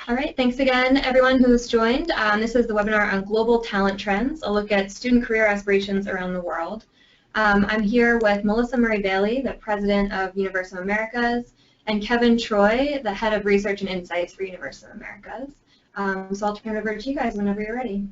All right, thanks again, everyone who's joined. This is the webinar on global talent trends, a look at student career aspirations around the world. I'm here with Melissa Murray Bailey, the president of University of Americas, and Kevin Troy, the head of research and insights for University of Americas. So I'll turn it over to you guys whenever you're ready.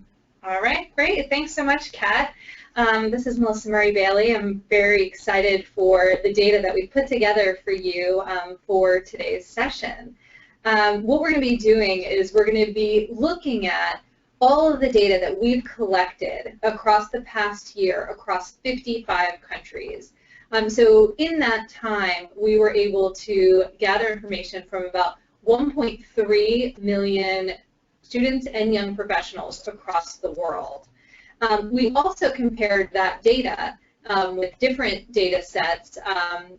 All right, great. Thanks so much, Kat. This is Melissa Murray Bailey. I'm very excited for the data that we put together for you for today's session. What we're going to be doing is we're going to be looking at all of the data that we've collected across the past year across 55 countries. So in that time, we were able to gather information from about 1.3 million students and young professionals across the world. We also compared that data with different data sets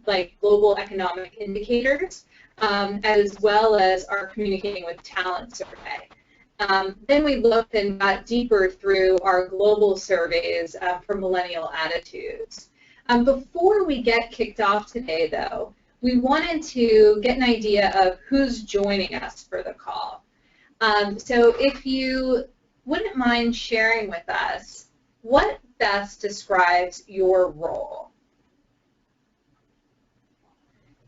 like global economic indicators, as well as our Communicating with Talent survey. Then we looked and got deeper through our global surveys for millennial attitudes. Before we get kicked off today, though, we wanted to get an idea of who's joining us for the call. So if you wouldn't mind sharing with us what best describes your role.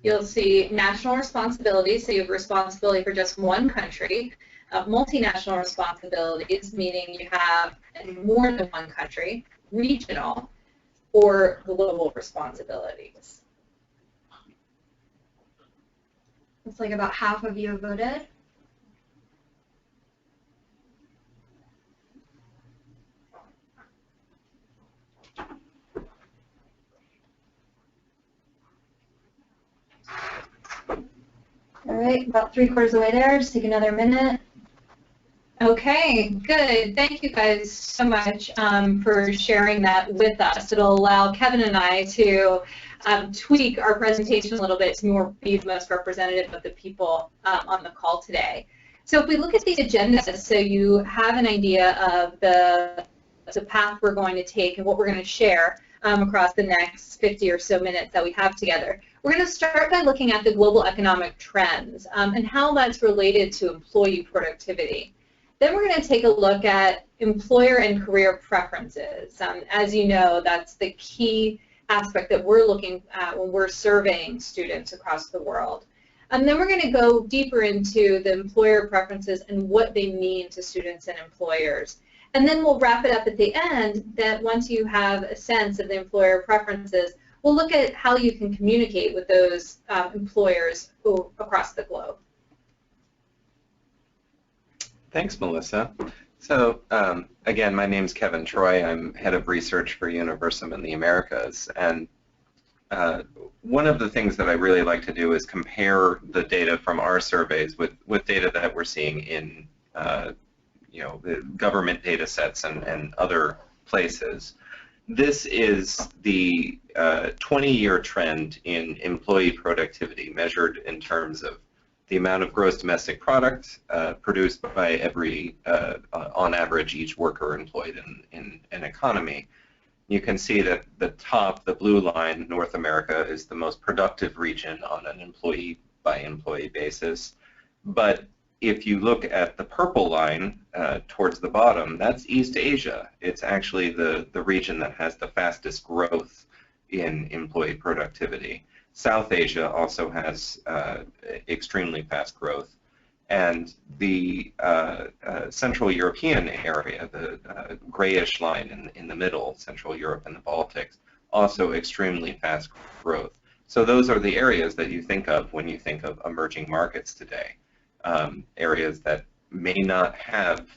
You'll see national responsibility, so you have responsibility for just one country. Multinational responsibilities, meaning you have more than one country. Regional or global responsibilities. Looks like about half of you have voted. All right, about 3/4 of the way there. Just take another minute. Okay, good. Thank you guys so much for sharing that with us. It'll allow Kevin and I to tweak our presentation a little bit to be the most representative of the people on the call today. So if we look at the agenda, so you have an idea of the path we're going to take and what we're going to share across the next 50 or so minutes that we have together. We're going to start by looking at the global economic trends and how that's related to employee productivity. Then we're going to take a look at employer and career preferences. As you know, that's the key aspect that we're looking at when we're surveying students across the world. And then we're going to go deeper into the employer preferences and what they mean to students and employers. And then we'll wrap it up at the end that once you have a sense of the employer preferences, we'll look at how you can communicate with those employers across the globe. Thanks, Melissa. So again, my name's Kevin Troy. I'm head of research for Universum in the Americas. And one of the things that I really like to do is compare the data from our surveys with data that we're seeing in the government data sets and other places. This is the 20-year trend in employee productivity measured in terms of the amount of gross domestic product produced by every, on average, each worker employed in an economy. You can see that the top, the blue line, North America, is the most productive region on an employee-by-employee basis. But if you look at the purple line towards the bottom, that's East Asia. It's actually the region that has the fastest growth in employee productivity. South Asia also has extremely fast growth. And the Central European area, the grayish line in the middle, Central Europe and the Baltics, also extremely fast growth. So those are the areas that you think of when you think of emerging markets today. Areas that may not have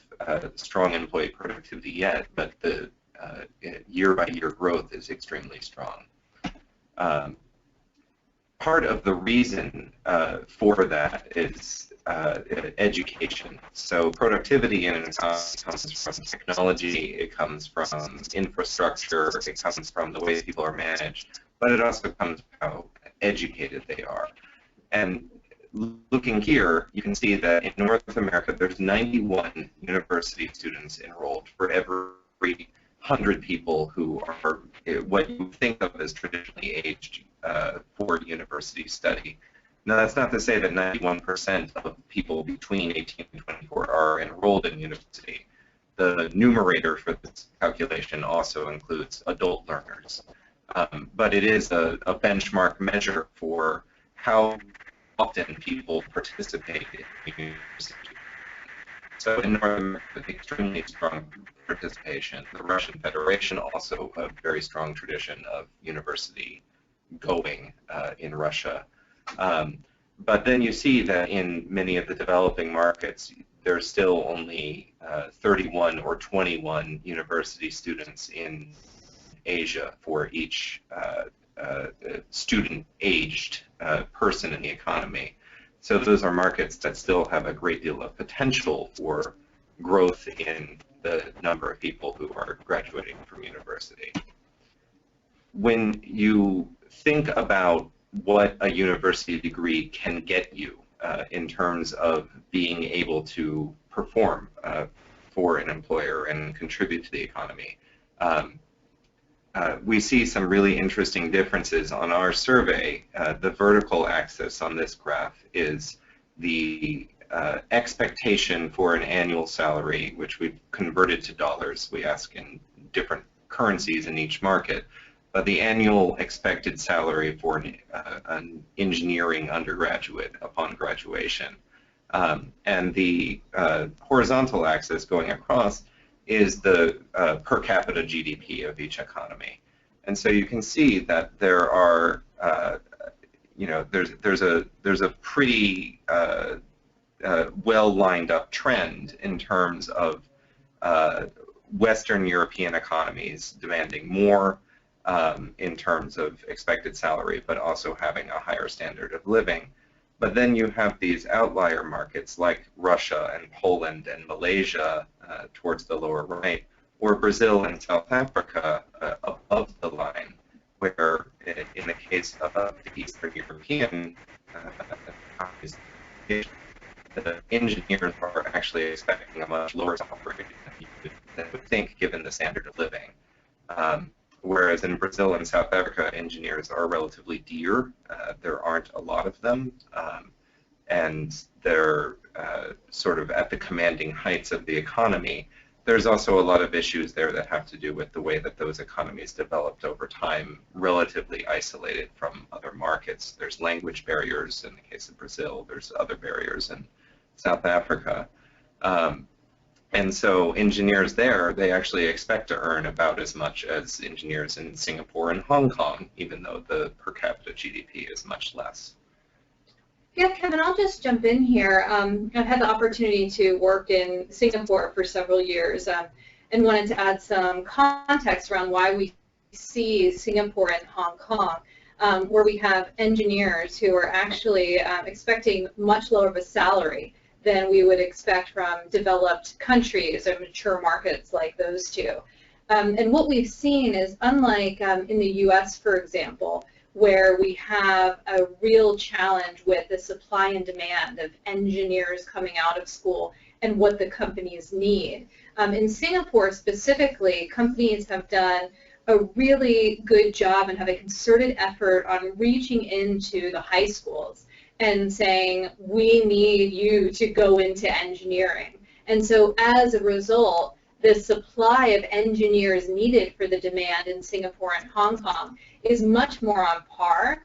strong employee productivity yet, but the year-by-year growth is extremely strong. Part of the reason for that is education. So productivity in itself comes from technology, it comes from infrastructure, it comes from the ways people are managed, but it also comes from how educated they are. And looking here, you can see that in North America, there's 91 university students enrolled for every 100 people who are what you think of as traditionally aged for university study. Now, that's not to say that 91% of people between 18 and 24 are enrolled in university. The numerator for this calculation also includes adult learners. But it is a benchmark measure for how often people participate in university. So in North America, extremely strong participation. The Russian Federation also a very strong tradition of university going in Russia. But then you see that in many of the developing markets, there's still only 31 or 21 university students in Asia for each student-aged person in the economy. So those are markets that still have a great deal of potential for growth in the number of people who are graduating from university. When you think about what a university degree can get you in terms of being able to perform for an employer and contribute to the economy, we see some really interesting differences on our survey. The vertical axis on this graph is the expectation for an annual salary, which we've converted to dollars. We ask in different currencies in each market. But the annual expected salary for an engineering undergraduate upon graduation. And the horizontal axis going across is the per capita GDP of each economy. And so you can see that there are, there's a pretty well lined up trend in terms of Western European economies demanding more in terms of expected salary, but also having a higher standard of living. But then you have these outlier markets like Russia and Poland and Malaysia towards the lower right, or Brazil and South Africa above the line, where in the case of the Eastern European economies, the engineers are actually expecting a much lower salary than you would think given the standard of living. Whereas in Brazil and South Africa, engineers are relatively dear. There aren't a lot of them, and they're sort of at the commanding heights of the economy. There's also a lot of issues there that have to do with the way that those economies developed over time, relatively isolated from other markets. There's language barriers in the case of Brazil. There's other barriers in South Africa. And so engineers there, they actually expect to earn about as much as engineers in Singapore and Hong Kong, even though the per capita GDP is much less. Yeah, Kevin, I'll just jump in here. I've had the opportunity to work in Singapore for several years and wanted to add some context around why we see Singapore and Hong Kong, where we have engineers who are actually expecting much lower of a salary than we would expect from developed countries or mature markets like those two. And what we've seen is, unlike in the US, for example, where we have a real challenge with the supply and demand of engineers coming out of school and what the companies need. In Singapore specifically, companies have done a really good job and have a concerted effort on reaching into the high schools and saying, we need you to go into engineering. And so as a result, the supply of engineers needed for the demand in Singapore and Hong Kong is much more on par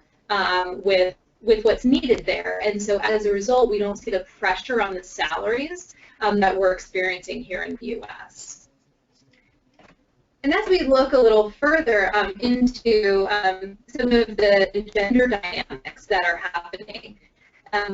with what's needed there. And so as a result, we don't see the pressure on the salaries that we're experiencing here in the U.S. And as we look a little further into some of the gender dynamics that are happening,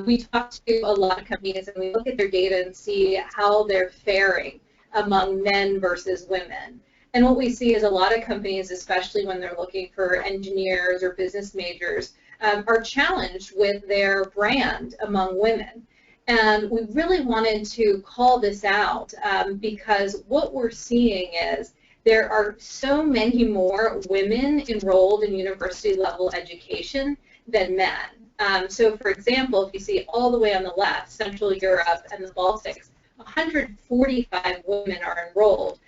we talk to a lot of companies and we look at their data and see how they're faring among men versus women. And what we see is a lot of companies, especially when they're looking for engineers or business majors, are challenged with their brand among women. And we really wanted to call this out because what we're seeing is there are so many more women enrolled in university level education than men. So for example, if you see all the way on the left, Central Europe and the Baltics, 145 women are enrolled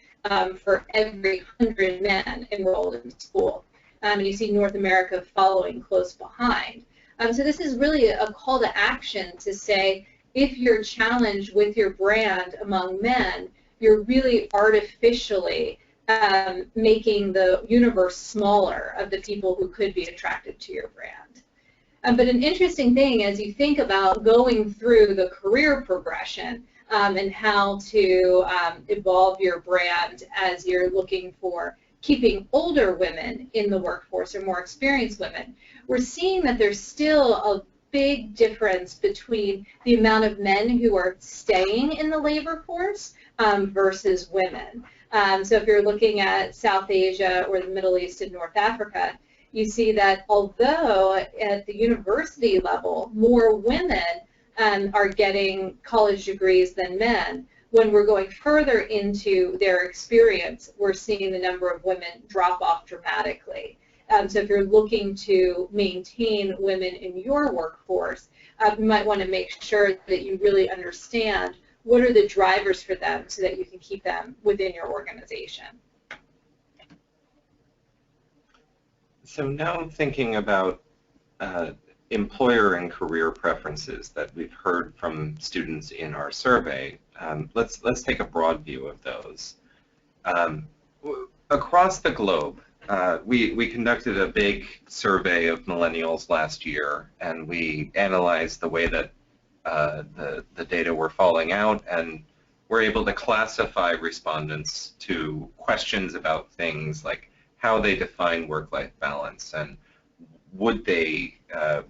for every 100 men enrolled in school. And you see North America following close behind. So this is really a call to action to say, if you're challenged with your brand among men, you're really artificially making the universe smaller of the people who could be attracted to your brand. But an interesting thing as you think about going through the career progression and how to evolve your brand as you're looking for keeping older women in the workforce or more experienced women, we're seeing that there's still a big difference between the amount of men who are staying in the labor force versus women. So if you're looking at South Asia or the Middle East and North Africa, you see that although at the university level more women are getting college degrees than men, when we're going further into their experience, we're seeing the number of women drop off dramatically. So if you're looking to maintain women in your workforce, you might want to make sure that you really understand what are the drivers for them so that you can keep them within your organization. So now thinking about employer and career preferences that we've heard from students in our survey, let's take a broad view of those. Across the globe, we conducted a big survey of millennials last year, and we analyzed the way that the data were falling out, and we're able to classify respondents to questions about things like how they define work-life balance, and would they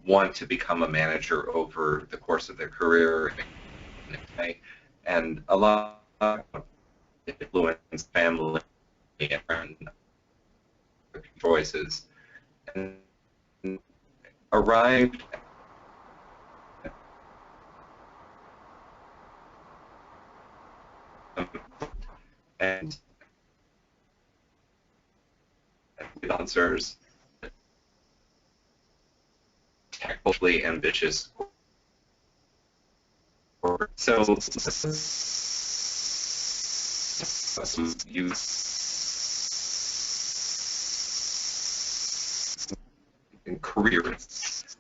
want to become a manager over the course of their career, and a lot of influence, family, and choices, and arrived and answers technically ambitious. So in careers,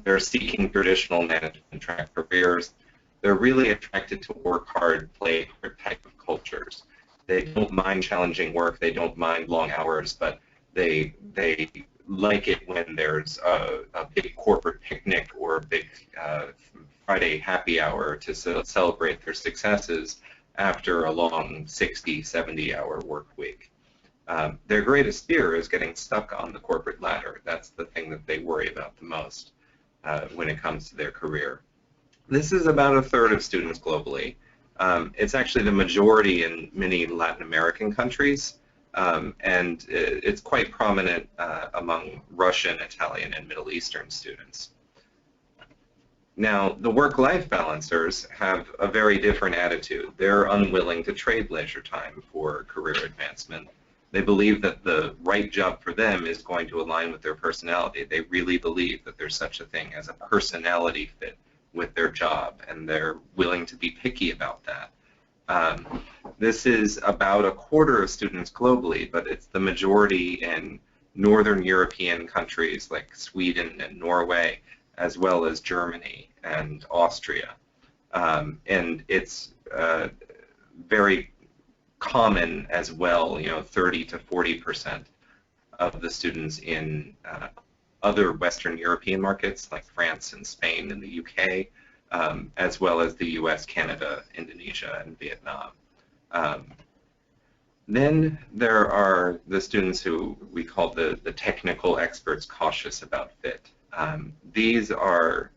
they're seeking traditional management track careers. They're really attracted to work hard, play hard type of cultures. They don't mind challenging work. They don't mind long hours, but they like it when there's a big corporate picnic or a big Friday happy hour to celebrate their successes after a long 60, 70-hour work week. Their greatest fear is getting stuck on the corporate ladder. That's the thing that they worry about the most when it comes to their career. This is about a third of students globally. It's actually the majority in many Latin American countries, and it's quite prominent among Russian, Italian, and Middle Eastern students. Now, the work-life balancers have a very different attitude. They're unwilling to trade leisure time for career advancement. They believe that the right job for them is going to align with their personality. They really believe that there's such a thing as a personality fit with their job, and they're willing to be picky about that. This is about a quarter of students globally, but it's the majority in Northern European countries like Sweden and Norway, as well as Germany and Austria. And it's very common as well, 30 to 40% of the students in other Western European markets like France and Spain and the UK, as well as the US, Canada, Indonesia, and Vietnam. Then there are the students who we call the technical experts cautious about fit. These are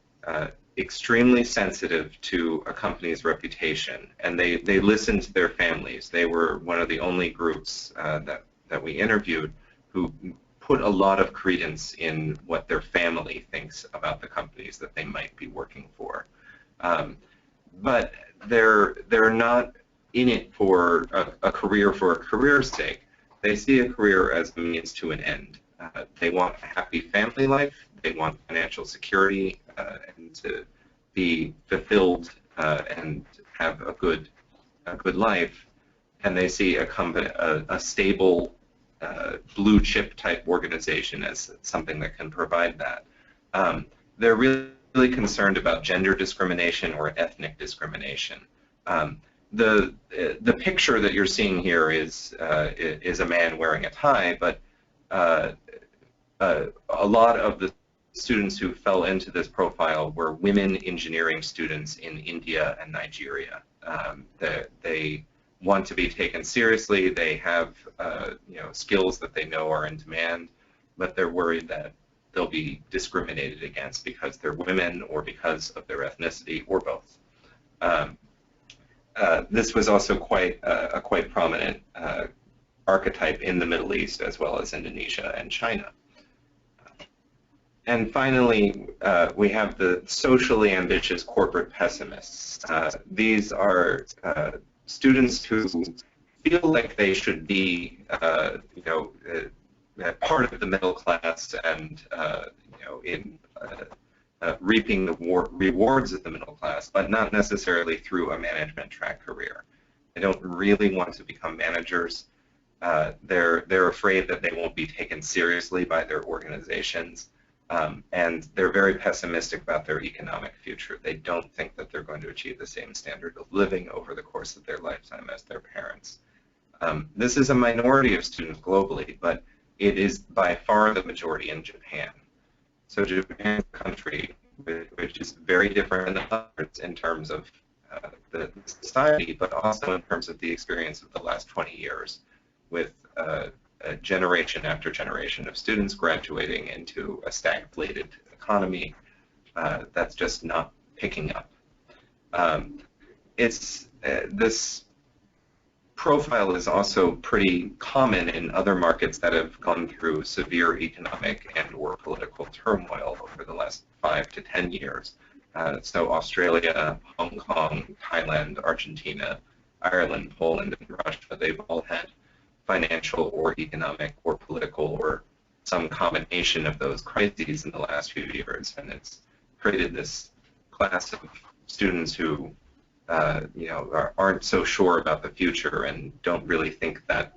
extremely sensitive to a company's reputation, and they listen to their families. They were one of the only groups that we interviewed who put a lot of credence in what their family thinks about the companies that they might be working for. But they're not in it for a career's sake. They see a career as a means to an end. They want a happy family life. They want financial security and to be fulfilled and have a good life. And they see a stable blue chip type organization as something that can provide that. they're really concerned about gender discrimination or ethnic discrimination. The picture that you're seeing here is a man wearing a tie, but a lot of the students who fell into this profile were women engineering students in India and Nigeria. They want to be taken seriously. They have skills that they know are in demand, but they're worried that they'll be discriminated against because they're women or because of their ethnicity or both. This was also a quite prominent archetype in the Middle East as well as Indonesia and China. And finally, we have the socially ambitious corporate pessimists. These are students who feel like they should be, part of the middle class and, reaping the rewards of the middle class, but not necessarily through a management track career. They don't really want to become managers. They're afraid that they won't be taken seriously by their organizations. And they're very pessimistic about their economic future. They don't think that they're going to achieve the same standard of living over the course of their lifetime as their parents. This is a minority of students globally, but it is by far the majority in Japan. So Japan is a country which is very different than others in terms of the society, but also in terms of the experience of the last 20 years with generation after generation of students graduating into a stagflated economy that's just not picking up. This profile is also pretty common in other markets that have gone through severe economic and or political turmoil over the last 5 to 10 years. So Australia, Hong Kong, Thailand, Argentina, Ireland, Poland, and Russia, they've all had financial or economic or political or some combination of those crises in the last few years, and it's created this class of students who aren't so sure about the future and don't really think that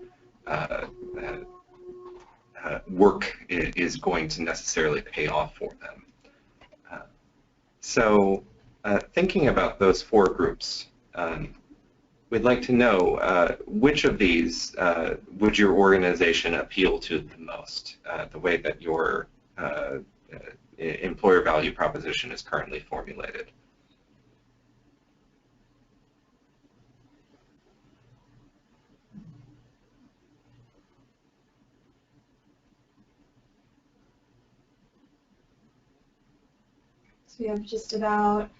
work is going to necessarily pay off for them. So thinking about those 4 groups, we'd like to know which of these would your organization appeal to the most, the way that your employer value proposition is currently formulated. So we have just about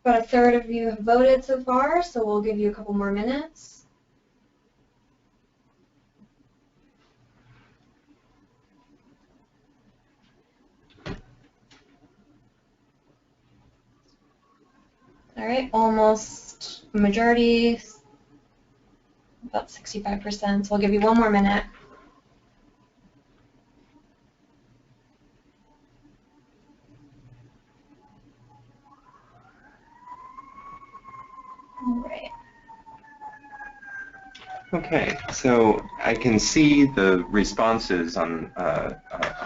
a third of you have voted so far, so we'll give you a couple more minutes. All right, almost majority, about 65%, so we'll give you one more minute. Right. Okay, so I can see the responses on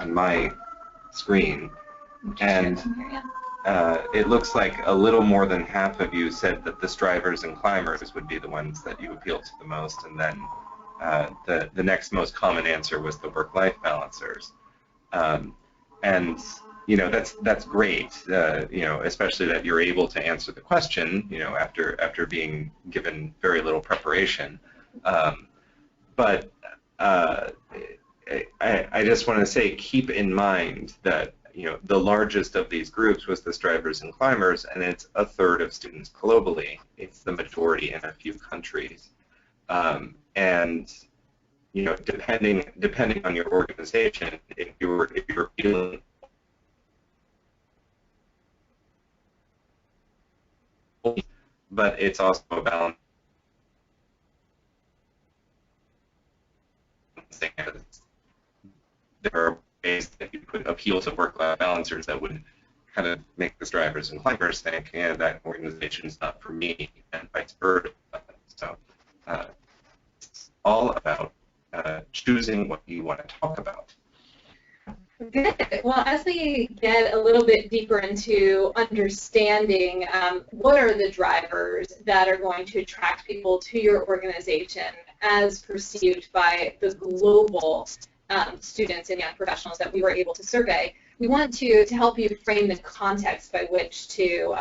my screen, and it looks like a little more than half of you said that the strivers and climbers would be the ones that you appeal to the most, and then the next most common answer was the work-life balancers. And that's great, especially that you're able to answer the question, after being given very little preparation. But I just want to say, keep in mind that the largest of these groups was the strivers and climbers, and it's a third of students globally. It's the majority in a few countries, and depending on your organization, if you're feeling but it's also a balance. There are ways that you could appeal to work-life balancers that would kind of make the strivers and climbers think, yeah, that organization is not for me, and vice versa. So it's all about choosing what you want to talk about. Good. Well, as we get a little bit deeper into understanding what are the drivers that are going to attract people to your organization as perceived by the global students and young professionals that we were able to survey, we want to help you frame the context by which to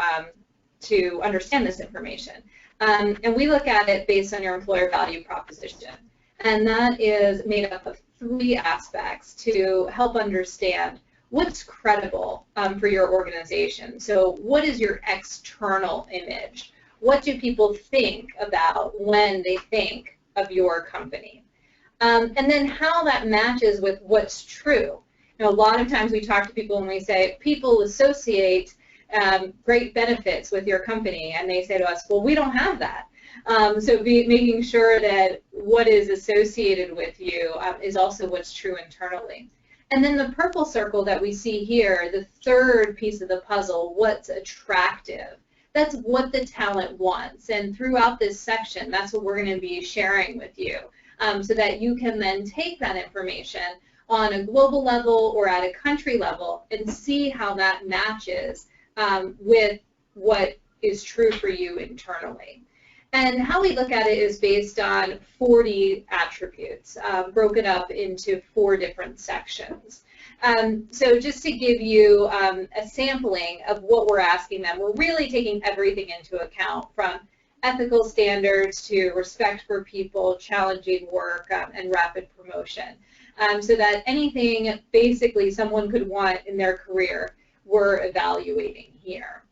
understand this information. And we look at it based on your employer value proposition. And that is made up of 3 aspects to help understand what's credible for your organization. So what is your external image? What do people think about when they think of your company? And then how that matches with what's true. You know, a lot of times we talk to people and we say, people associate great benefits with your company, and they say to us, well, we don't have that. So making sure that what is associated with you is also what's true internally. And then the purple circle that we see here, the 3rd piece of the puzzle, what's attractive. That's what the talent wants. And throughout this section, that's what we're going to be sharing with you, so that you can then take that information on a global level or at a country level and see how that matches with what is true for you internally. And how we look at it is based on 40 attributes, broken up into 4 different sections. So just to give you a sampling of what we're asking them, we're really taking everything into account, from ethical standards to respect for people, challenging work, and rapid promotion. So that anything basically someone could want in their career, we're evaluating here.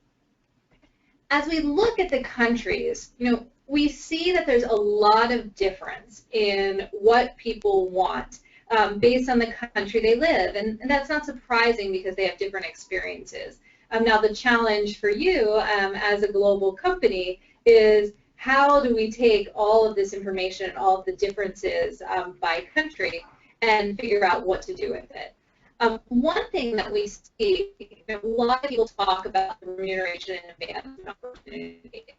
As we look at the countries, you know, we see that there's a lot of difference in what people want based on the country they live, and that's not surprising because they have different experiences. Now the challenge for you as a global company is, how do we take all of this information, all of the differences by country, and figure out what to do with it? One thing that we see, you know, a lot of people talk about the remuneration and advancement opportunities.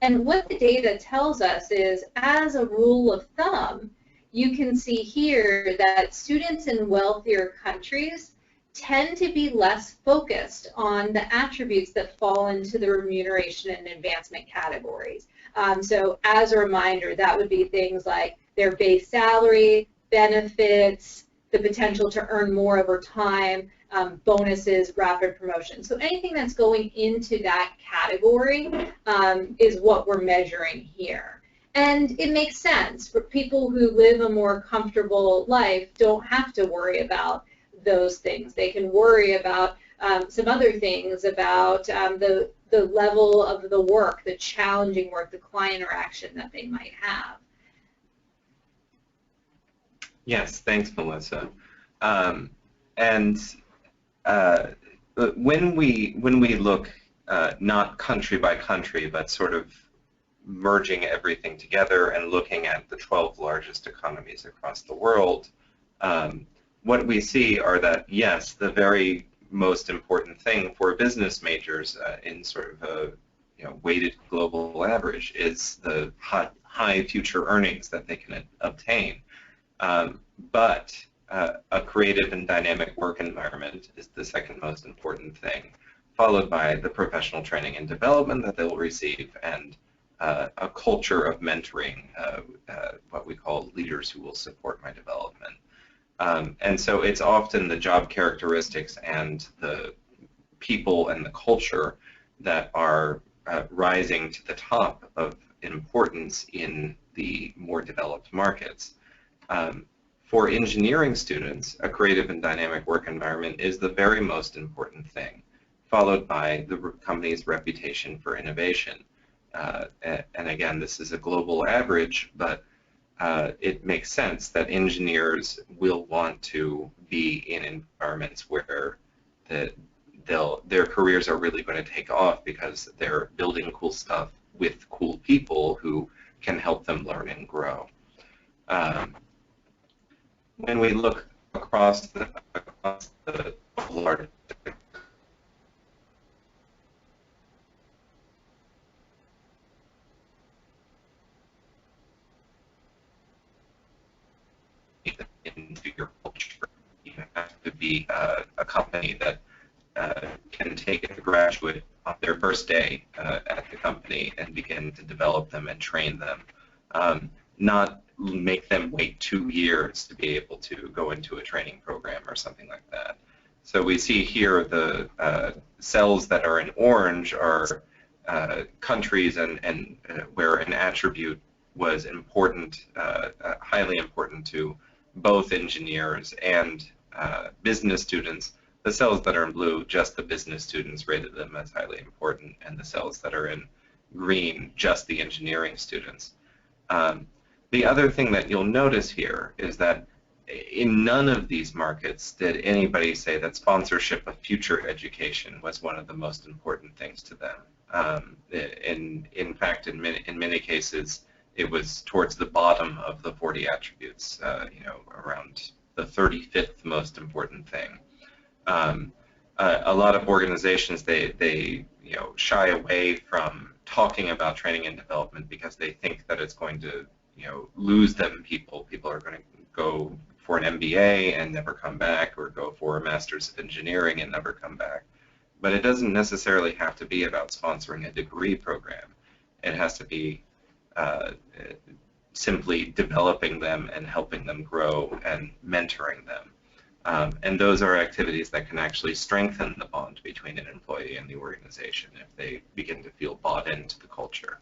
And what the data tells us is, as a rule of thumb, you can see here that students in wealthier countries tend to be less focused on the attributes that fall into the remuneration and advancement categories. So as a reminder, that would be things like their base salary, benefits, the potential to earn more over time, bonuses, rapid promotion. So anything that's going into that category is what we're measuring here. And it makes sense. For people who live a more comfortable life, don't have to worry about those things. They can worry about some other things, about the level of the work, the challenging work, the client interaction that they might have. Yes, thanks, Melissa. When we look not country by country, but sort of merging everything together and looking at the 12 largest economies across the world, what we see are that, yes, the very most important thing for business majors in sort of a weighted global average is the high future earnings that they can obtain. But a creative and dynamic work environment is the second most important thing, followed by the professional training and development that they'll receive, and a culture of mentoring, what we call leaders who will support my development. And so it's often the job characteristics and the people and the culture that are rising to the top of importance in the more developed markets. For engineering students, a creative and dynamic work environment is the very most important thing, followed by the company's reputation for innovation. And again, this is a global average, but it makes sense that engineers will want to be in environments where their careers are really going to take off because they're building cool stuff with cool people who can help them learn and grow. When we look across the large, to be a company that can take a graduate on their first day at the company and begin to develop them and train them, not make them wait 2 years to be able to go into a training program or something like that. So we see here the cells that are in orange are countries and where an attribute was important, highly important to both engineers and business students. The cells that are in blue, just the business students rated them as highly important, and the cells that are in green, just the engineering students. The other thing that you'll notice here is that in none of these markets did anybody say that sponsorship of future education was one of the most important things to them. In fact, in many cases, it was towards the bottom of the 40 attributes, around the 35th most important thing. A lot of organizations, they shy away from talking about training and development because they think that it's going to lose them people. People are going to go for an MBA and never come back, or go for a Master's of Engineering and never come back. But it doesn't necessarily have to be about sponsoring a degree program. It has to be simply developing them and helping them grow and mentoring them. And those are activities that can actually strengthen the bond between an employee and the organization if they begin to feel bought into the culture.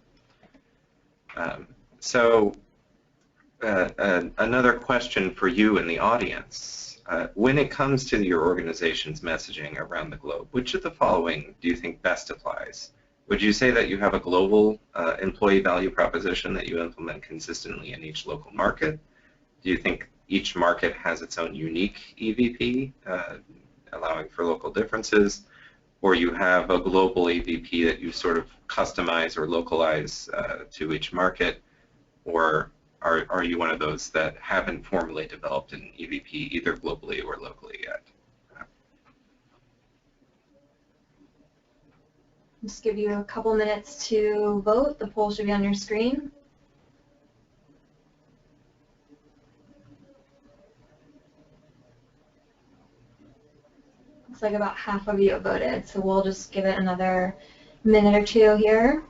Another question for you in the audience. When it comes to your organization's messaging around the globe, which of the following do you think best applies? Would you say that you have a global employee value proposition that you implement consistently in each local market? Do you think each market has its own unique EVP, allowing for local differences? Or you have a global EVP that you sort of customize or localize to each market? Or are you one of those that haven't formally developed an EVP either globally or locally yet? Just give you a couple minutes to vote. The poll should be on your screen. Looks like about half of you have voted, so we'll just give it another minute or two here.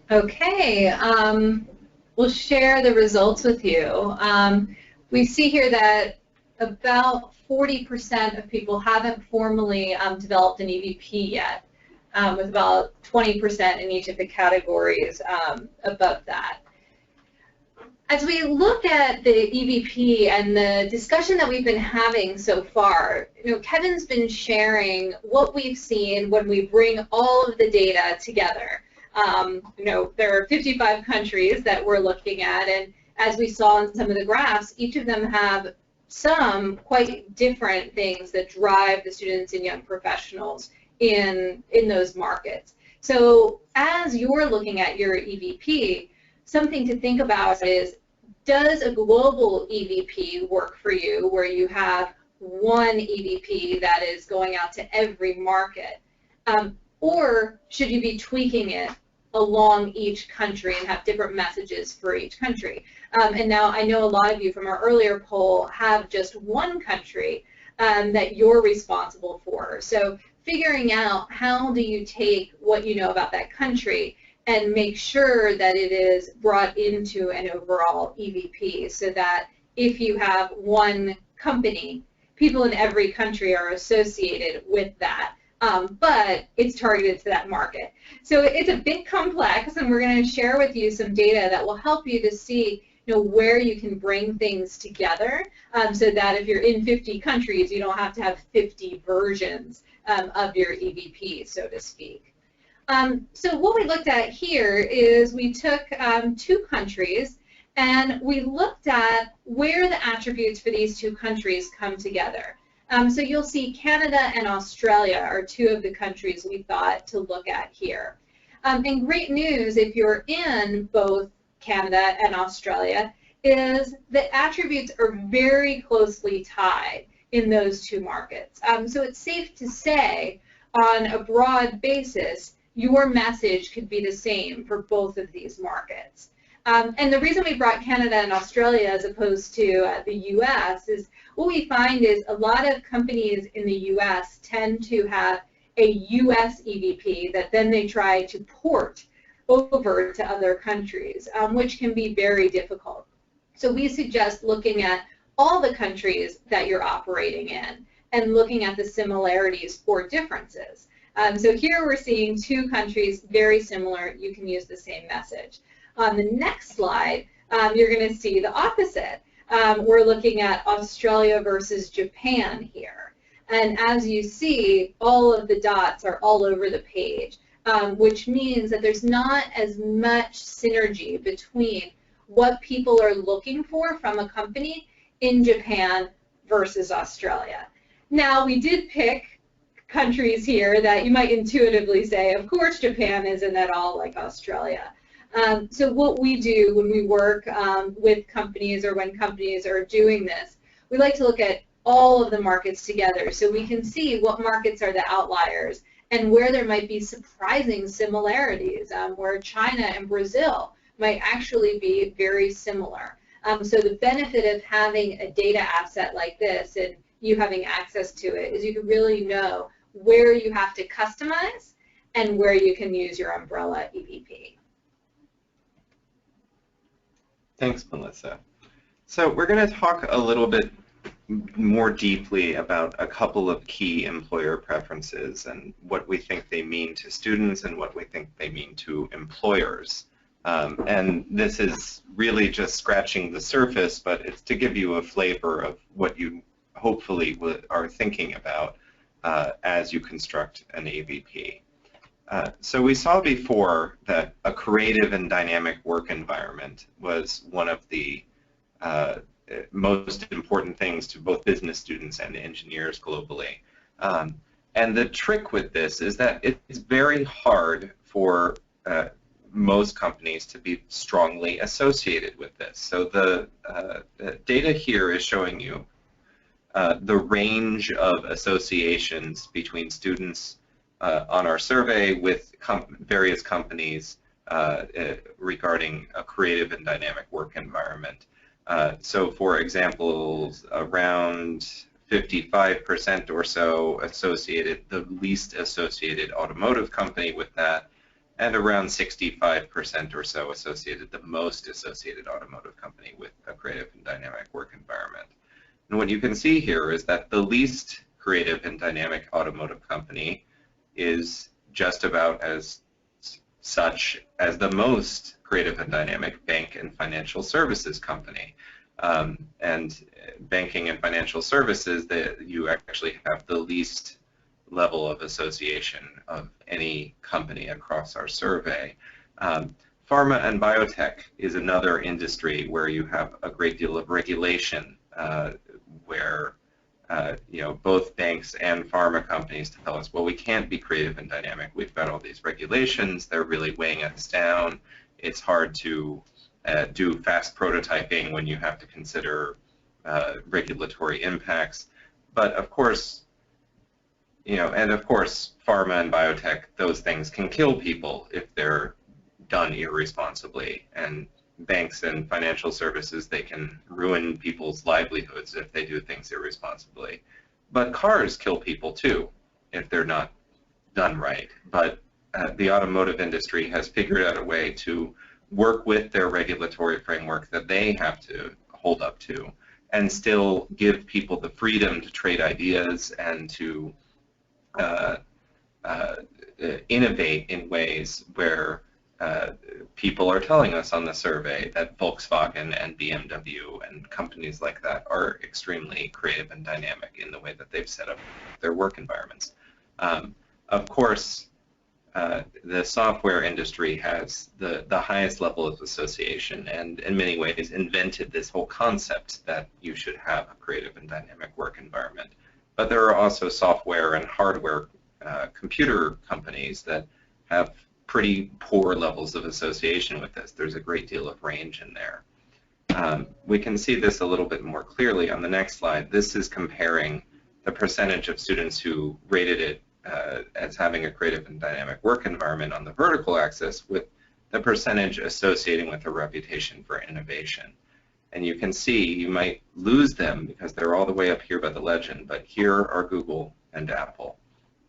Okay, we'll share the results with you. We see here that about 40% of people haven't formally developed an EVP yet, with about 20% in each of the categories above that. As we look at the EVP and the discussion that we've been having so far, Kevin's been sharing what we've seen when we bring all of the data together. There are 55 countries that we're looking at, and as we saw in some of the graphs, each of them have some quite different things that drive the students and young professionals in those markets. So as you're looking at your EVP, something to think about is, does a global EVP work for you where you have one EVP that is going out to every market? Or should you be tweaking it along each country and have different messages for each country? And now I know a lot of you from our earlier poll have just one country that you're responsible for. So figuring out how do you take what you know about that country and make sure that it is brought into an overall EVP, so that if you have one company, people in every country are associated with that. But it's targeted to that market. So it's a bit complex, and we're going to share with you some data that will help you to see where you can bring things together, so that if you're in 50 countries, you don't have to have 50 versions of your EVP, so to speak. So what we looked at here is we took 2 countries, and we looked at where the attributes for these 2 countries come together. So you'll see Canada and Australia are 2 of the countries we thought to look at here. And great news, if you're in both Canada and Australia, is the attributes are very closely tied in those 2 markets. So it's safe to say, on a broad basis, your message could be the same for both of these markets. And the reason we brought Canada and Australia as opposed to the US is what we find is a lot of companies in the US tend to have a US EVP that then they try to port over to other countries, which can be very difficult. So we suggest looking at all the countries that you're operating in and looking at the similarities or differences. So here we're seeing two countries very similar. You can use the same message. On the next slide, you're going to see the opposite. We're looking at Australia versus Japan here. And as you see, all of the dots are all over the page, which means that there's not as much synergy between what people are looking for from a company in Japan versus Australia. Now, we did pick countries here that you might intuitively say, of course, Japan isn't at all like Australia. So what we do when we work with companies or when companies are doing this, we like to look at all of the markets together so we can see what markets are the outliers and where there might be surprising similarities, where China and Brazil might actually be very similar. So the benefit of having a data asset like this and you having access to it is you can really know where you have to customize and where you can use your umbrella EVP. Thanks, Melissa. So we're going to talk a little bit more deeply about a couple of key employer preferences and what we think they mean to students and what we think they mean to employers. And this is really just scratching the surface, but it's to give you a flavor of what you hopefully are thinking about as you construct an AVP. So we saw before that a creative and dynamic work environment was one of the most important things to both business students and engineers globally. And the trick with this is that it's very hard for most companies to be strongly associated with this. So the data here is showing you the range of associations between students on our survey with various companies regarding a creative and dynamic work environment. So for example, around 55% or so associated, the least associated automotive company with that, and around 65% or so associated, the most associated automotive company with a creative and dynamic work environment. And what you can see here is that the least creative and dynamic automotive company is just about as such as the most creative and dynamic bank and financial services company. And banking and financial services, you actually have the least level of association of any company across our survey. Pharma and biotech is another industry where you have a great deal of regulation, where both banks and pharma companies tell us, well, we can't be creative and dynamic. We've got all these regulations. They're really weighing us down. It's hard to do fast prototyping when you have to consider regulatory impacts. But of course, and of course, pharma and biotech, those things can kill people if they're done irresponsibly. And banks and financial services, they can ruin people's livelihoods if they do things irresponsibly. But cars kill people too if they're not done right. But the automotive industry has figured out a way to work with their regulatory framework that they have to hold up to and still give people the freedom to trade ideas and to innovate in ways where people are telling us on the survey that Volkswagen and BMW and companies like that are extremely creative and dynamic in the way that they've set up their work environments. Of course, the software industry has the highest level of association and in many ways invented this whole concept that you should have a creative and dynamic work environment. But there are also software and hardware computer companies that have pretty poor levels of association with this. There's a great deal of range in there. We can see this a little bit more clearly on the next slide. This is comparing the percentage of students who rated it as having a creative and dynamic work environment on the vertical axis with the percentage associating with a reputation for innovation. And you can see you might lose them because they're all the way up here by the legend, but here are Google and Apple,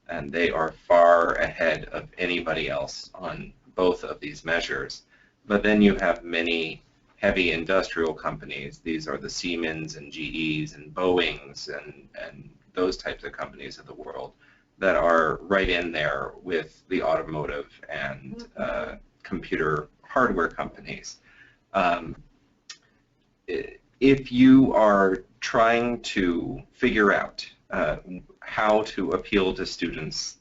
and they are far ahead of anybody else on both of these measures. But then you have many heavy industrial companies. These are the Siemens and GEs and Boeings and those types of companies of the world that are right in there with the automotive and computer hardware companies. If you are trying to figure out how to appeal to students,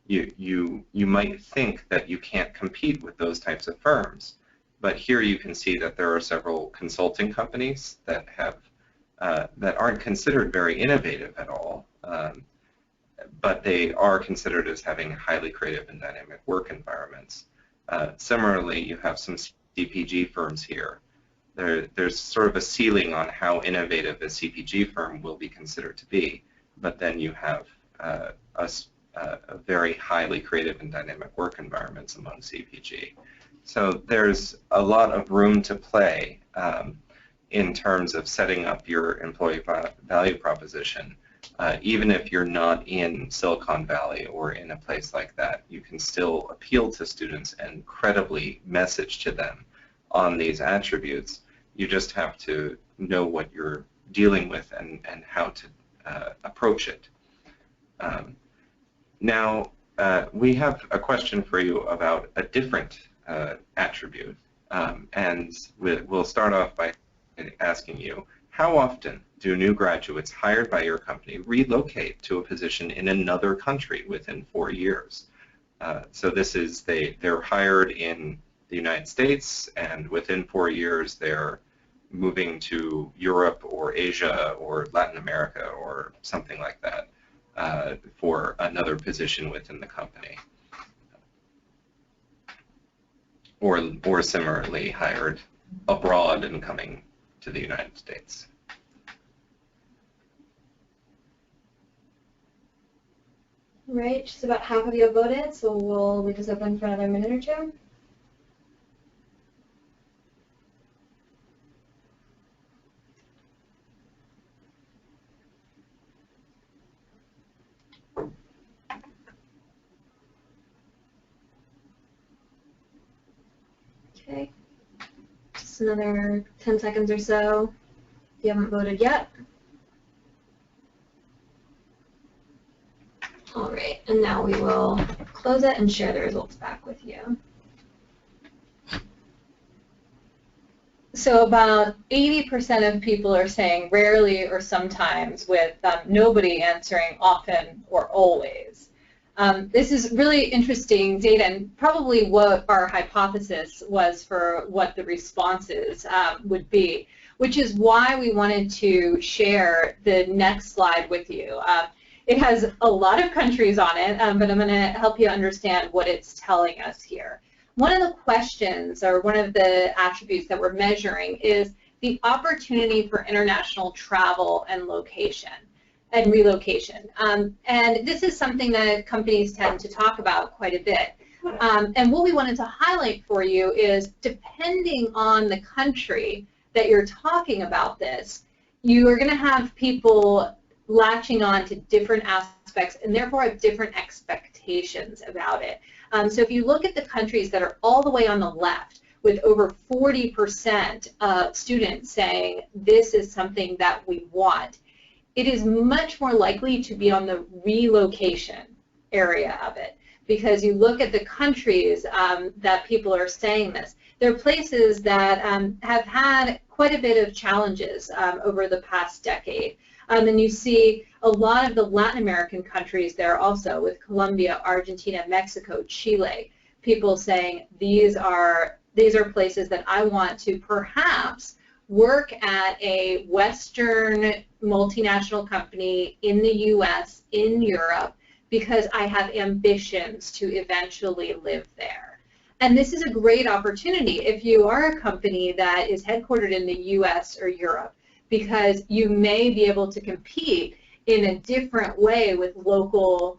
you might think that you can't compete with those types of firms. But here you can see that there are several consulting companies that have that aren't considered very innovative at all, but they are considered as having highly creative and dynamic work environments. Similarly, you have some CPG firms here. There's sort of a ceiling on how innovative a CPG firm will be considered to be, but then you have a very highly creative and dynamic work environments among CPG. So there's a lot of room to play in terms of setting up your employee value proposition. Even if you're not in Silicon Valley or in a place like that, you can still appeal to students and credibly message to them on these attributes. You just have to know what you're dealing with and how to approach it. Now, we have a question for you about a different attribute, and we'll start off by asking you, how often do new graduates hired by your company relocate to a position in another country within 4 years? So this is, they're hired in the United States, and within 4 years they're moving to Europe or Asia or Latin America or something like that for another position within the company. Or similarly hired abroad and coming to the United States. All right, just about half of you have voted, so we'll leave this open for another minute or two. Okay, just another 10 seconds or so if you haven't voted yet. All right, and now we will close it and share the results back with you. So about 80% of people are saying rarely or sometimes, with nobody answering often or always. This is really interesting data, and probably what our hypothesis was for what the responses would be, which is why we wanted to share the next slide with you. It has a lot of countries on it, but I'm going to help you understand what it's telling us here. One of the questions, or one of the attributes that we're measuring, is the opportunity for international travel and location and relocation. And this is something that companies tend to talk about quite a bit. And what we wanted to highlight for you is, depending on the country that you're talking about this, you are going to have people latching on to different aspects and therefore have different expectations about it. So if you look at the countries that are all the way on the left, with over 40% of students saying this is something that we want, it is much more likely to be on the relocation area of it. Because you look at the countries that people are saying this, they're places that have had quite a bit of challenges over the past decade. And you see a lot of the Latin American countries there also, with Colombia, Argentina, Mexico, Chile, people saying these are places that I want to perhaps work at a Western multinational company in the US, in Europe, because I have ambitions to eventually live there. And this is a great opportunity if you are a company that is headquartered in the US or Europe, because you may be able to compete in a different way with local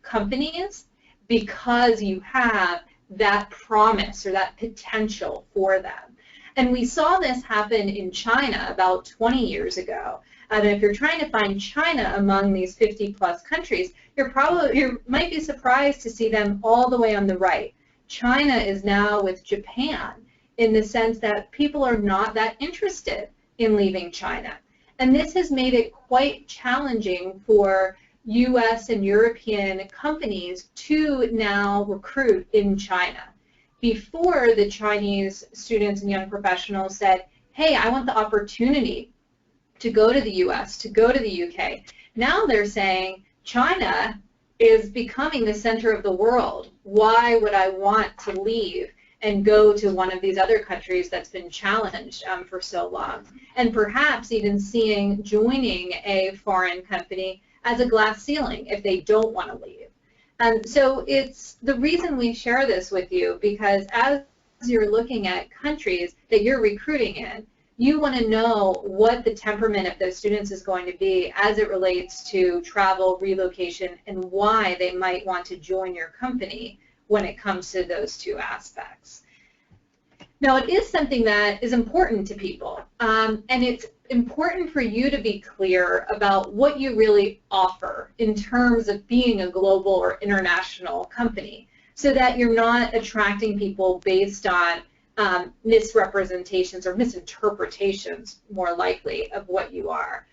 companies because you have that promise or that potential for them. And we saw this happen in China about 20 years ago. And if you're trying to find China among these 50-plus countries, you might be surprised to see them all the way on the right. China is now with Japan in the sense that people are not that interested in leaving China. And this has made it quite challenging for US and European companies to now recruit in China. Before, the Chinese students and young professionals said, hey, I want the opportunity to go to the US, to go to the UK. Now they're saying, China is becoming the center of the world. Why would I want to leave and go to one of these other countries that's been challenged for so long? And perhaps even seeing joining a foreign company as a glass ceiling if they don't want to leave. So it's the reason we share this with you, because as you're looking at countries that you're recruiting in, you want to know what the temperament of those students is going to be as it relates to travel, relocation, and why they might want to join your company when it comes to those two aspects. Now, it is something that is important to people, and it's important for you to be clear about what you really offer in terms of being a global or international company, so that you're not attracting people based on misrepresentations or misinterpretations, more likely, of what you are.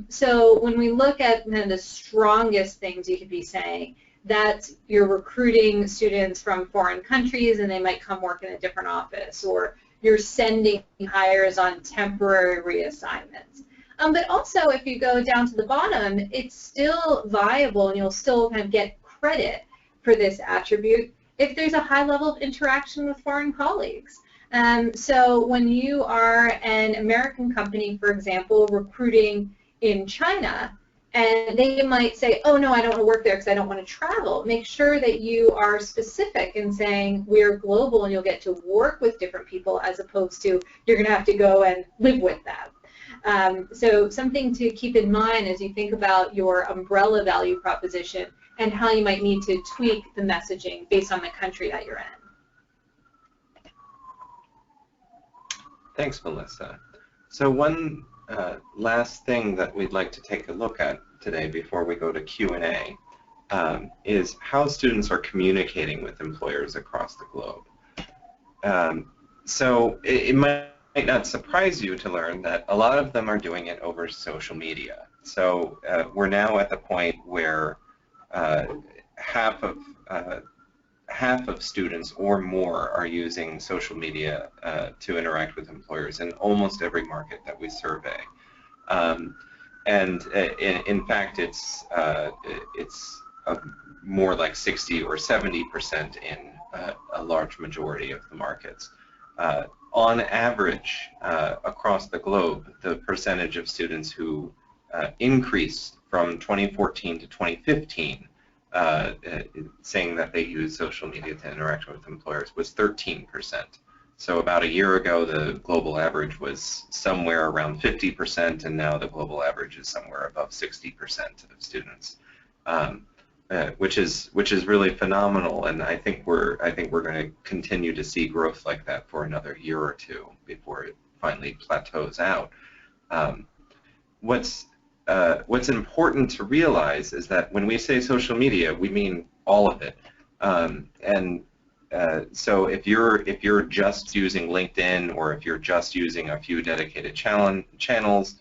So when we look at the strongest things you could be saying, that you're recruiting students from foreign countries and they might come work in a different office, or you're sending hires on temporary reassignments. But also, if you go down to the bottom, it's still viable and you'll still kind of get credit for this attribute if there's a high level of interaction with foreign colleagues. So when you are an American company, for example, recruiting in China, and they might say, oh, no, I don't want to work there because I don't want to travel. Make sure that you are specific in saying we're global and you'll get to work with different people, as opposed to you're going to have to go and live with them. So something to keep in mind as you think about your umbrella value proposition and how you might need to tweak the messaging based on the country that you're in. Thanks, Melissa. So one last thing that we'd like to take a look at today before we go to Q&A is how students are communicating with employers across the globe. So it might not surprise you to learn that a lot of them are doing it over social media. So we're now at the point where half of students or more are using social media to interact with employers in almost every market that we survey. And in fact, it's more like 60 or 70% in a large majority of the markets. On average, across the globe, the percentage of students who increased from 2014 to 2015 saying that they use social media to interact with employers was 13%. So about a year ago, the global average was somewhere around 50%, and now the global average is somewhere above 60% of students, which is really phenomenal. And I think we're going to continue to see growth like that for another year or two before it finally plateaus out. What's important to realize is that when we say social media, we mean all of it. So if you're just using LinkedIn, or if you're just using a few dedicated channels,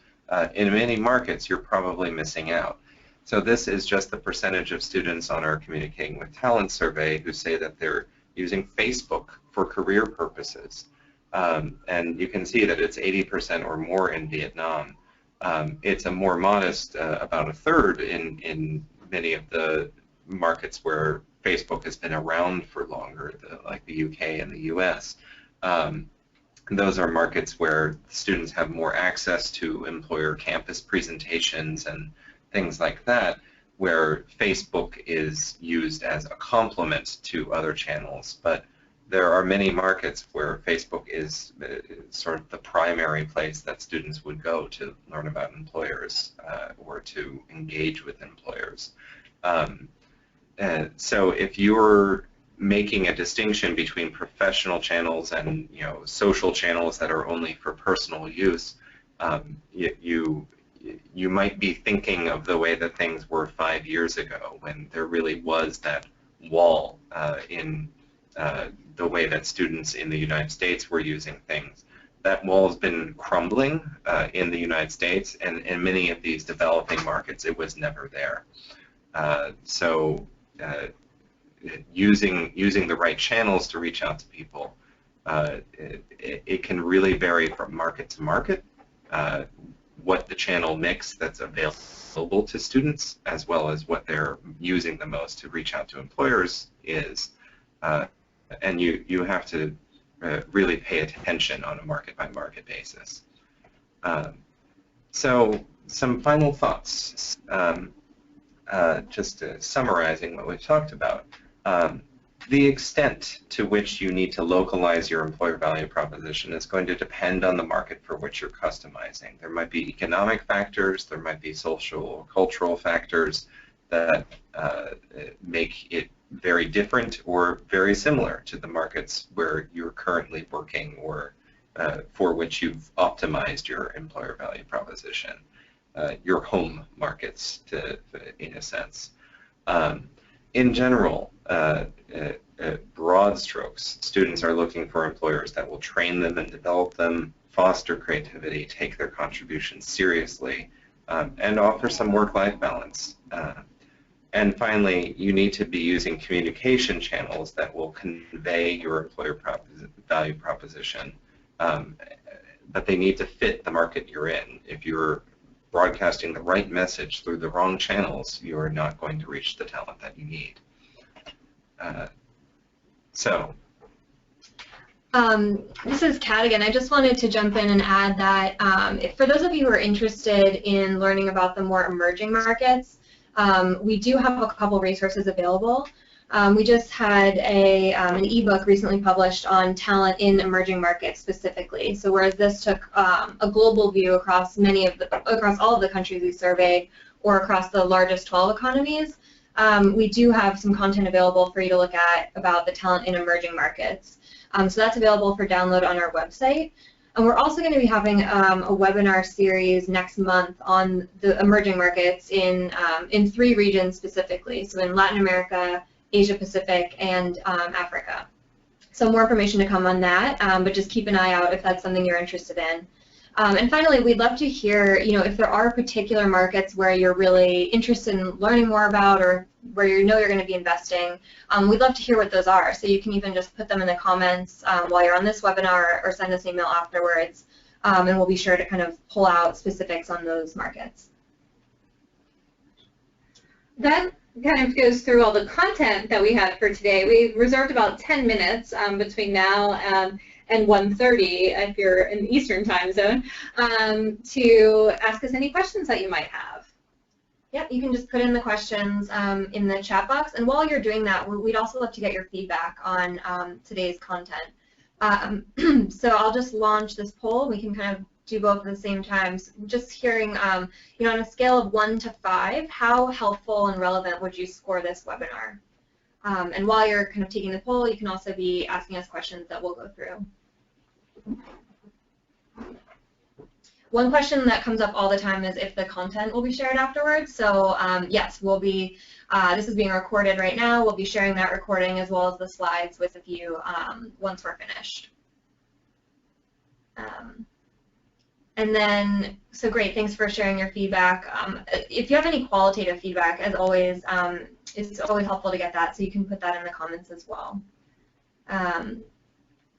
in many markets you're probably missing out. So this is just the percentage of students on our Communicating with Talent survey who say that they're using Facebook for career purposes. And you can see that it's 80% or more in Vietnam. It's a more modest, about a third in many of the markets where Facebook has been around for longer, like the UK and the US. Those are markets where students have more access to employer campus presentations and things like that, where Facebook is used as a complement to other channels. But there are many markets where Facebook is sort of the primary place that students would go to learn about employers or to engage with employers. so if you're making a distinction between professional channels and social channels that are only for personal use, you might be thinking of the way that things were 5 years ago, when there really was that wall in the way that students in the United States were using things. That wall has been crumbling in the United States, and in many of these developing markets it was never there. So using the right channels to reach out to people, it can really vary from market to market, what the channel mix that's available to students, as well as what they're using the most to reach out to employers is. And you have to really pay attention on a market-by-market basis. So some final thoughts, just summarizing what we've talked about. The extent to which you need to localize your employer value proposition is going to depend on the market for which you're customizing. There might be economic factors, there might be social or cultural factors that make it very different or very similar to the markets where you're currently working or for which you've optimized your employer value proposition, your home markets, in a sense. In general, broad strokes, students are looking for employers that will train them and develop them, foster creativity, take their contributions seriously, and offer some work-life balance. And finally, you need to be using communication channels that will convey your employer value proposition, but they need to fit the market you're in. If you're broadcasting the right message through the wrong channels, you are not going to reach the talent that you need. This is Kat again. I just wanted to jump in and add that for those of you who are interested in learning about the more emerging markets, we do have a couple resources available. We just had an ebook recently published on talent in emerging markets specifically. So whereas this took a global view across all of the countries we surveyed, or across the largest 12 economies, we do have some content available for you to look at about the talent in emerging markets. So that's available for download on our website. And we're also going to be having a webinar series next month on the emerging markets in 3 regions specifically, so in Latin America, Asia Pacific, and Africa. So more information to come on that, but just keep an eye out if that's something you're interested in. And finally, we'd love to hear, if there are particular markets where you're really interested in learning more about, or where you're going to be investing. We'd love to hear what those are. So you can even just put them in the comments while you're on this webinar, or send us an email afterwards, and we'll be sure to kind of pull out specifics on those markets. That kind of goes through all the content that we had for today. We reserved about 10 minutes between now and 1:30, if you're in the Eastern time zone, to ask us any questions that you might have. Yep, you can just put in the questions in the chat box, and while you're doing that, we'd also love to get your feedback on today's content. So I'll just launch this poll. We can kind of do both at the same time. So just hearing, on a scale of 1 to 5, how helpful and relevant would you score this webinar? And while you're kind of taking the poll, you can also be asking us questions that we'll go through. One question that comes up all the time is if the content will be shared afterwards. So yes, we'll be. This is being recorded right now. We'll be sharing that recording as well as the slides with you once we're finished. And then, so great, thanks for sharing your feedback. If you have any qualitative feedback, as always, it's always helpful to get that, so you can put that in the comments as well.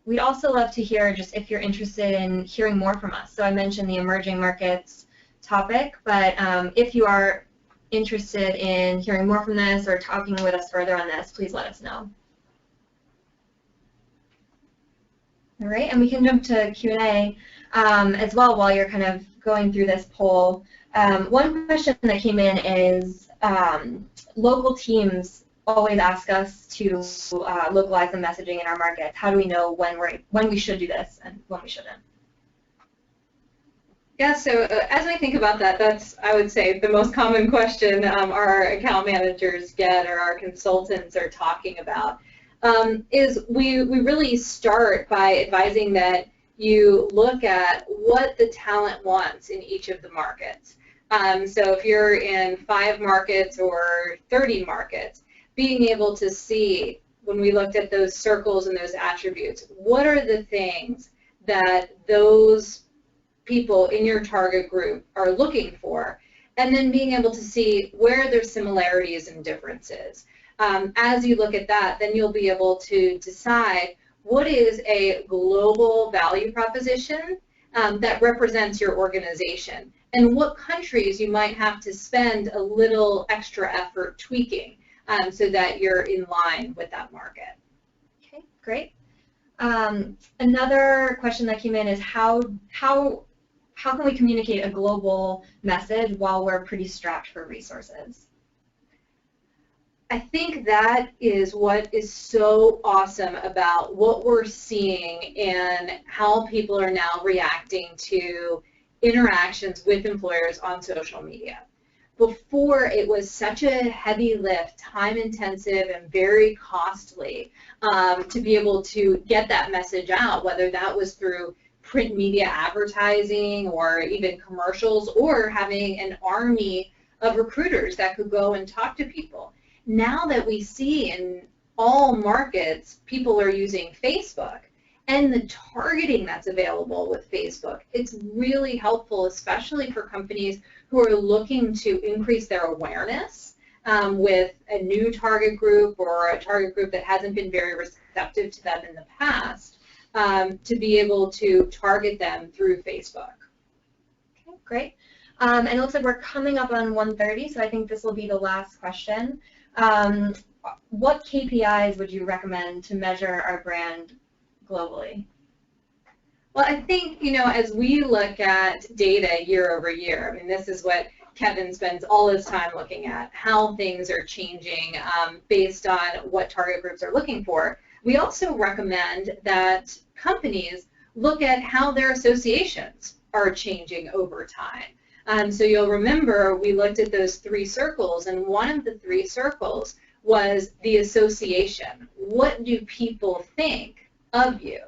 We'd also love to hear just if you're interested in hearing more from us. So I mentioned the emerging markets topic, but if you are interested in hearing more from this or talking with us further on this, please let us know. All right, and we can jump to Q&A as well while you're kind of going through this poll. One question that came in is local teams always ask us to localize the messaging in our markets. How do we know when we should do this and when we shouldn't? Yeah, so as I think about that, that's, I would say, the most common question our account managers get or our consultants are talking about, is we really start by advising that you look at what the talent wants in each of the markets. So if you're in 5 markets or 30 markets, being able to see, when we looked at those circles and those attributes, what are the things that those people in your target group are looking for, and then being able to see where there's similarities and differences. As you look at that, then you'll be able to decide what is a global value proposition that represents your organization, and what countries you might have to spend a little extra effort tweaking so that you're in line with that market. Okay, great. Another question that came in is how can we communicate a global message while we're pretty strapped for resources? I think that is what is so awesome about what we're seeing and how people are now reacting to interactions with employers on social media. Before, it was such a heavy lift, time-intensive, and very costly to be able to get that message out, whether that was through print media advertising or even commercials, or having an army of recruiters that could go and talk to people. Now that we see in all markets people are using Facebook and the targeting that's available with Facebook, it's really helpful, especially for companies who are looking to increase their awareness with a new target group or a target group that hasn't been very receptive to them in the past. To be able to target them through Facebook. Okay, great. And it looks like we're coming up on 1:30, so I think this will be the last question. What KPIs would you recommend to measure our brand globally? Well, I think, as we look at data year over year, I mean, this is what Kevin spends all his time looking at, how things are changing based on what target groups are looking for. We also recommend that companies look at how their associations are changing over time. So you'll remember we looked at those 3 circles, and one of the 3 circles was the association. What do people think of you?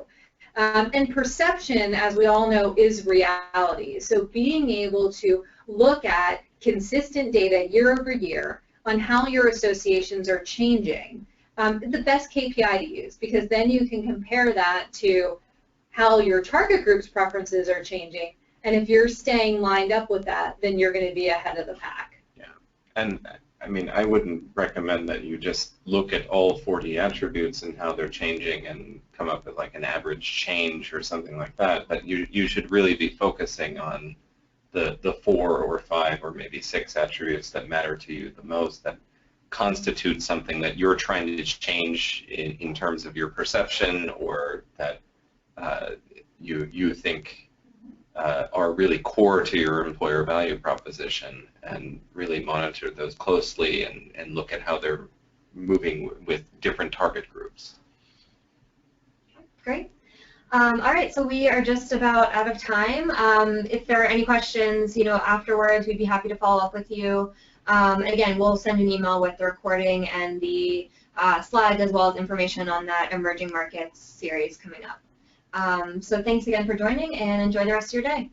And perception, as we all know, is reality. So being able to look at consistent data year over year on how your associations are changing, the best KPI to use, because then you can compare that to how your target group's preferences are changing, and if you're staying lined up with that, then you're going to be ahead of the pack. Yeah, and I mean, I wouldn't recommend that you just look at all 40 attributes and how they're changing and come up with like an average change or something like that, but you should really be focusing on the 4 or 5 or maybe 6 attributes that matter to you the most, that constitute something that you're trying to change in terms of your perception, or that you think are really core to your employer value proposition, and really monitor those closely and look at how they're moving with different target groups. Great. All right, so we are just about out of time. If there are any questions, afterwards, we'd be happy to follow up with you. And again, we'll send an email with the recording and the slides, as well as information on that Emerging Markets series coming up. So thanks again for joining, and enjoy the rest of your day.